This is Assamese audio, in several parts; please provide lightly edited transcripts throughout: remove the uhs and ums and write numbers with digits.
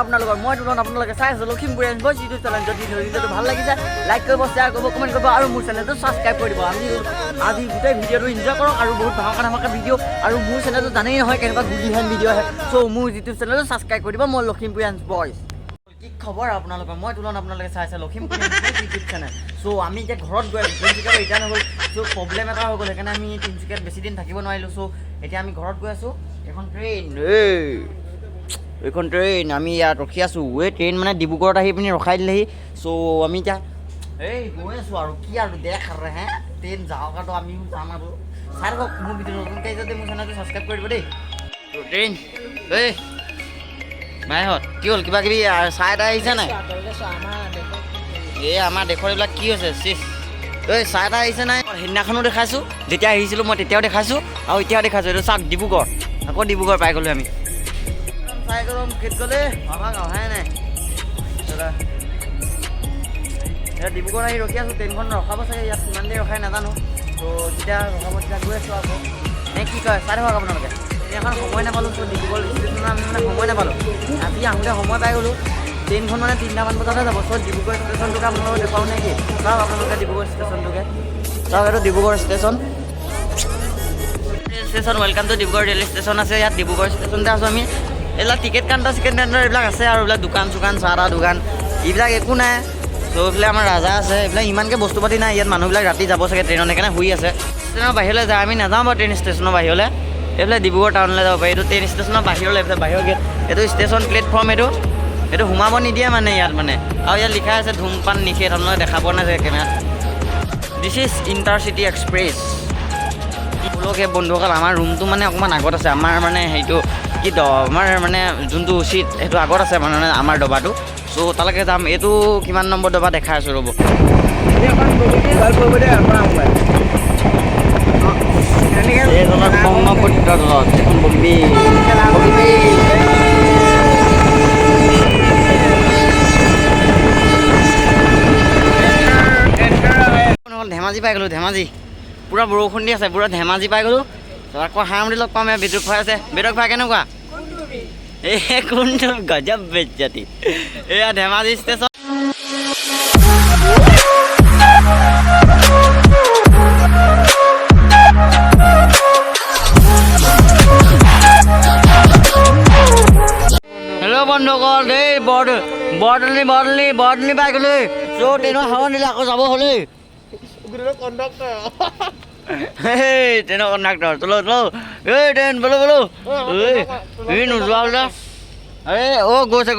আপোনালোকৰ মই তুলন আপোনালোকে চাই আছে লখিমপুৰীয়ান বইজ ইউটিউব চেনেল যদি ভিডিঅ'টো ভাল লাগিছে লাইক কৰিব শ্বেয়াৰ কৰিব কমেণ্ট কৰিব আৰু মোৰ চেনেলটো ছাবস্ক্ৰাইব কৰি দিব আমি আজি গোটেই ভিডিঅ'টো এনজয় কৰক আৰু বহুত ধামাকা ভিডিঅ' আৰু মোৰ চেনেলটো জানেই নহয় কেনেকুৱা গুলিহান ভিডিঅ' আহে চ' মোৰ ইউটিউব চেনেলটো ছাবস্ক্ৰাইব কৰি দিব মই লখিমপুৰীয়ান বইজ কি খবৰ আপোনালোকৰ মই তুলন আপোনালোকে চাই আছে লখিমপুৰীয়ান বইজ ইউটিউব চেনেল চ' আমি এতিয়া ঘৰত গৈ আছোঁ তিনিচুকীয়াত ৰিটাৰ্ণ হৈ গ'ল চ' প্ৰব্লেম এটা হৈ গ'ল সেইকাৰণে আমি তিনিচুকীয়াত বেছি দিন থাকিব নোৱাৰিলোঁ চ' এতিয়া আমি ঘৰত গৈ আছোঁ এইখন ট্ৰেইন আমি ইয়াত ৰখি আছোঁ এই ট্ৰেইন মানে ডিব্ৰুগড়ত আহি পিনি ৰখাই দিলেহি চ' আমি এতিয়া গৈ আছোঁ আৰু কি আৰু দেখ হে ট্ৰেইন যাওক আৰু আমিও যাম আৰু চাই থাকক মোৰ ভিডিঅ' নতুনকৈ আহিছে মোৰ চেনেলটো ছাবস্ক্ৰাইব কৰি দিব দেই ট্ৰেইন মাইহঁত কি হ'ল কিবা কিবি চাই এটা আহিছে নাই এই আমাৰ দেশৰ এইবিলাক কি হৈছে চিচ চাই এটা আহিছে নাই সেইদিনাখনো দেখাইছোঁ যেতিয়া আহিছিলোঁ মই তেতিয়াও দেখাইছোঁ আৰু এতিয়াও দেখাইছোঁ এইটো চাওক ডিব্ৰুগড় আকৌ ডিব্ৰুগড় পাই গ'লোঁ আমি চাই গ'লো কেত গ'লে আমাক অহাই নাই ডিব্ৰুগড় আহি ৰখি আছোঁ ট্ৰেইনখন ৰখাব চাগে ইয়াত কিমান দেৰি ৰখাই নাজানো ত' যেতিয়া ৰখাব তেতিয়া গৈ আছোঁ আকৌ নে কি কয় চাই থাকক আপোনালোকে এখন সময় নাপালোঁ ত' ডিব্ৰুগড় ষ্টেচনত আমি মানে সময় নাপালোঁ আজি আহোঁতে সময় পাই গ'লোঁ ট্ৰেইনখন মানে 3টামান বজাতহে যাব চ' ডিব্ৰুগড় ষ্টেচনটোকে আপোনালোকে দেখুৱাওঁ নে কি চাওক আপোনালোকে ডিব্ৰুগড় ষ্টেচনটোকে চাওক এইটো Dibrugarh station welcome to Dibrugarh rail station আছে ইয়াত ডিব্ৰুগড় ষ্টেচনতে আছোঁ আমি এইবিলাক টিকেট কাউণ্টাৰ এইবিলাক আছে আৰু এইবিলাক দোকান চোকান চাহ তাহ দোকান এইবিলাক একো নাই চ' এইফালে আমাৰ ৰাজা আছে এইবিলাক ইমানকৈ বস্তু পাতি নাই ইয়াত মানুহবিলাক ৰাতি যাব চাগে ট্ৰেইনত সেইকাৰণে শুই আছে ষ্টেচনৰ বাহিৰলৈ যায় আমি নাযাওঁ বাৰু ট্ৰেইন ষ্টেচনৰ বাহিৰলৈ এইফালে ডিব্ৰুগড় টাউনলৈ যাব পাৰি এইটো ট্ৰেইন ষ্টেচনৰ বাহিৰলৈ এইফালে বাহিৰৰ গেট এইটো ষ্টেচন প্লেটফৰ্ম এইটো সোমাব নিদিয়ে মানে ইয়াত মানে আৰু ইয়াত লিখা আছে ধূমপান নিষেধ আপোনালোকে দেখা পোৱা নাই চাগে কেমেৰাত দিছ ইজ ইণ্টাৰচিটি এক্সপ্ৰেছ বোলকে বন্ধুসকল আমাৰ ৰুমটো মানে অকণমান আগত আছে আমাৰ মানে সেইটো কি আমাৰ মানে যোনটো উচিত সেইটো আগত আছে মানে আমাৰ ডবাটো চ' তালৈকে যাম এইটো কিমান নম্বৰ ডবা দেখাই আছোঁ ৰ'ব ধেমাজি পাই গ'লোঁ ধেমাজি পূৰা বৰষুণ দি আছে পূৰা ধেমাজি পাই গ'লোঁ আকৌ হাঁহমুঠি লগ পাম বেদক খুৱাই আছে বেদক খুৱাই কেনেকুৱা এই কোনটো গজব বেজ্জতি এয়া ধেমাজি ষ্টেচন হেল্ল' বন্ধুসকল এই বৰদলি পাই গ'লোঁ চ' ট্ৰেইনৰ হাৱা নিলে আকৌ যাব হ'লেই ট্ৰেইনৰ কণ্ডাক্টৰ তোলো এই ট্ৰেইন বোলো এই নোযোৱা বোলে এই গৈছে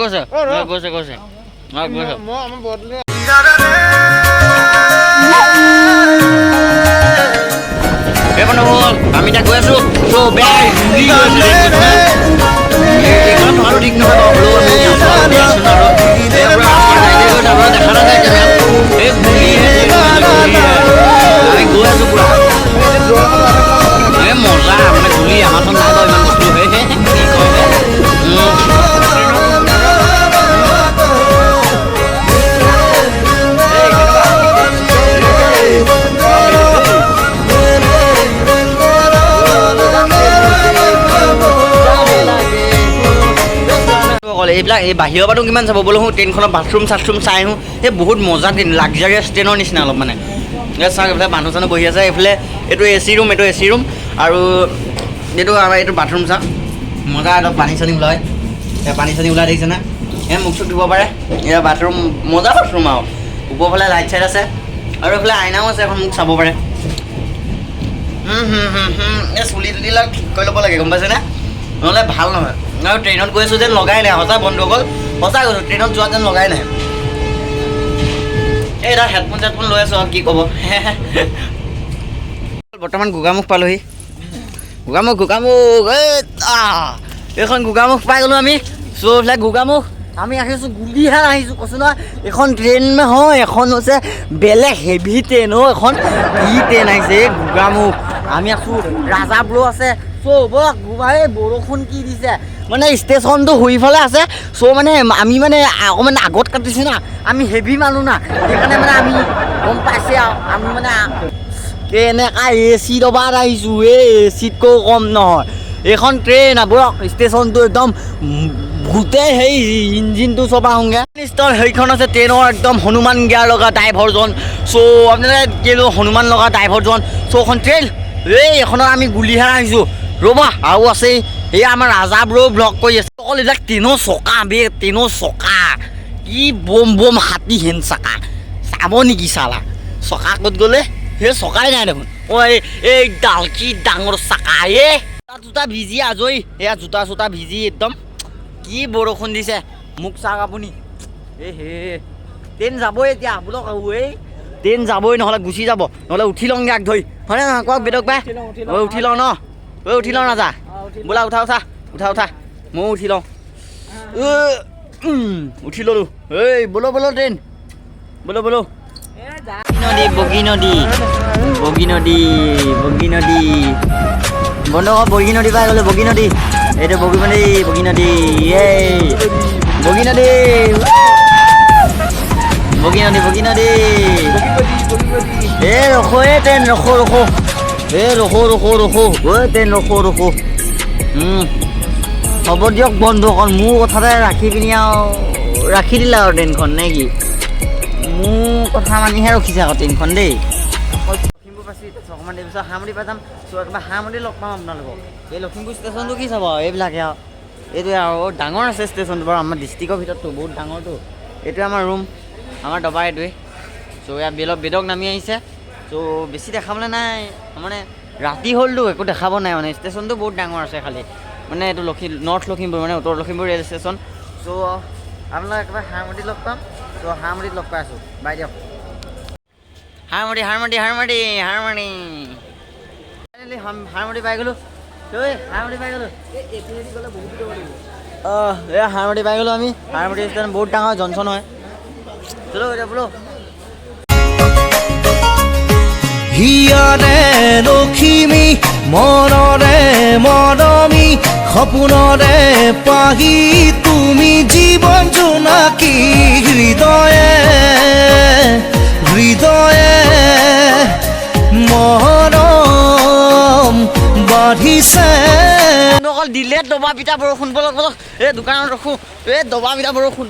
এই বন্ধুসকল আমি এতিয়া গৈ আছোঁ ঠিক নহয় দেখা নাযায় আমি গৈ আছোঁ পুৰা এই মজা মানে গুলি আমাৰ নাই বাৰু ইমান বস্তু কি কয় এইবিলাক এই বাহিৰৰ পৰাতো কিমান চাব বোলো ট্ৰেইনখনৰ বাথৰুম চাথৰুম চাই আহোঁ সেই বহুত মজা ট্ৰেইন লাক্সাৰিয়াছ ট্ৰেইনৰ নিচিনা অলপ মানে চাওক এইফালে মানুহ চানুহ বহি আছে এইফালে এইটো এ চি ৰুম আৰু এইটো আমাৰ এইটো বাথৰুম চাওক মজা অলপ পানী চানী ওলাই দেখিছে না এই মুখ চুখ ধুব পাৰে এয়া বাথৰুম মজা বাথৰুম আৰু ওপৰফালে লাইট চাইট আছে আৰু এইফালে আইনাও আছে এখন মোক চাব পাৰে এই চুলি তুলিবিলাক ঠিক কৰি ল'ব লাগে গম পাইছেনে নহ'লে ভাল নহয় আৰু ট্ৰেইনত গৈ আছোঁ যেন লগাই নাই সঁচা বন্ধুসকল সঁচা কৈছোঁ ট্ৰেইনত যোৱা যেন লগাই নাই এই এটা হেডফোন চেডফোন লৈ আছোঁ আৰু কি ক'ব বৰ্তমান গোগামুখ পালোহি গোগামুখ এইখন গোগামুখ পাই গ'লোঁ আমি চ' এইফালে গোগামুখ আমি আহিছোঁ গুলিহান আহিছোঁ কৈছোঁ নহয় এখন ট্ৰেইন নহয় এখন হৈছে বেলেগ হেভি ট্ৰেইন এখন কি ট্ৰেইন আহিছে এই গোগামুখ আমি আছোঁ ৰাজাবোৰো আছে চ' এই বৰষুণ কি দিছে মানে ষ্টেচনটো শুইফালে আছে চ' মানে আমি মানে অকণমান আগত কাটিছোঁ না আমি হেভি মানুহ না সেইকাৰণে মানে আমি গম পাইছে আৰু আমি মানে কেনেকুৱা এ চি দবাত আহিছোঁ এই এ চিতকৈও কম নহয় এইখন ট্ৰেইন বোৰক ষ্টেচনটো একদম গোটেই সেই ইঞ্জিনটো চবা আহোঁগৈ ষ্টল সেইখন আছে ট্ৰেইনৰ একদম হনুমান গিয়াৰ লগা ড্ৰাইভাৰজন চ' আপোনালোকে কেলৈ হনুমান লগা ড্ৰাইভাৰজন চ' এখন ট্ৰেইন এইখনত আমি গুলিহে আহিছোঁ ৰ'বা আৰু আছেই এই আমাৰ ৰাজাবোৰো ব্লগ কৰি আছে অকল এইবিলাক ট্ৰেইনৰ চকা ট্ৰেইনৰ চকা কি বম বম হাতী হেন চাকা চাব নেকি চালা চকা ক'ত গ'লে সেই চকাই নাই দেখোন এই ডাল কি ডাঙৰ চাকা জোতা ভিজি আজৰি এয়া জোতা চোতা ভিজি একদম কি বৰষুণ দিছে মোক চাওক আপুনি হে ট্ৰেইন যাবই এতিয়া বোলক ট্ৰেইন যাবই নহ'লে গুচি যাব নহ'লে উঠি লওঁগৈ আগ ধৰি হয়নে নহয় কওক বেদক পাই উঠি লওঁ ন উঠি লওঁ নাযা বোলা উঠা ময়ো উঠি লওঁ উঠি ল'লোঁ বোলো ট্ৰেইন বোলো বগী নদী বন্ধ কৰ বগী নদী পাই গ'লো বগী নদী এইটো বগী নদী ৰখো ট্ৰেইন ৰখো ট্ৰেইন ৰখো হ'ব দিয়ক বন্ধুসকল মোৰ কথাতে ৰাখি পিনি আৰু ৰাখি দিলা আৰু ট্ৰেইনখন নে কি মোৰ কথা মানিহে ৰখিছে আকৌ ট্ৰেইনখন দেই লখিমপুৰ পাইছোঁ অকণমান দেৰি পিছত হাঁমতি পাই যাম চ' একেবাৰে হাঁমতি লগ পাম আপোনালোকক এই লখিমপুৰ ষ্টেচনটো কি চাব এইবিলাকে আৰু এইটোৱে আৰু ডাঙৰ আছে ষ্টেচনটো বাৰু আমাৰ ডিষ্ট্ৰিক্টৰ ভিতৰততো বহুত ডাঙৰটো এইটোৱে আমাৰ ৰুম আমাৰ দবা এইটোৱে চ' ইয়াত বেদক নামি আহিছে চ' বেছি দেখাবলৈ নাই মানে ৰাতি হ'লতো একো দেখাব নাই মানে ষ্টেচনটো বহুত ডাঙৰ আছে খালি মানে এইটো নৰ্থ লখিমপুৰ মানে উত্তৰ লখিমপুৰ ৰেল ষ্টেচন চ' আপোনালোক একেবাৰে হাঁমতি লগ পাম চ' হাঁমতিত লগ পাই আছোঁ বাই দিয়ক হাঁমতি পাই গ'লোঁ হাঁমতি পাই গ'লোঁ হাঁমতি পাই গ'লোঁ আমি হাঁমতি ষ্টেচন বহুত ডাঙৰ জনচন হয় চলো এতিয়া বোলো হিয়াৰে লখিমী মনৰে মৰমী সপোনৰে পাহি তুমি জীৱন জোনাকী হৃদয়ে মৰম বাঢ়িছে অকল দিলে দবা পিঠা বৰষুণ বলক এই দোকানত ৰখোঁ এই দবা পিঠা বৰষুণ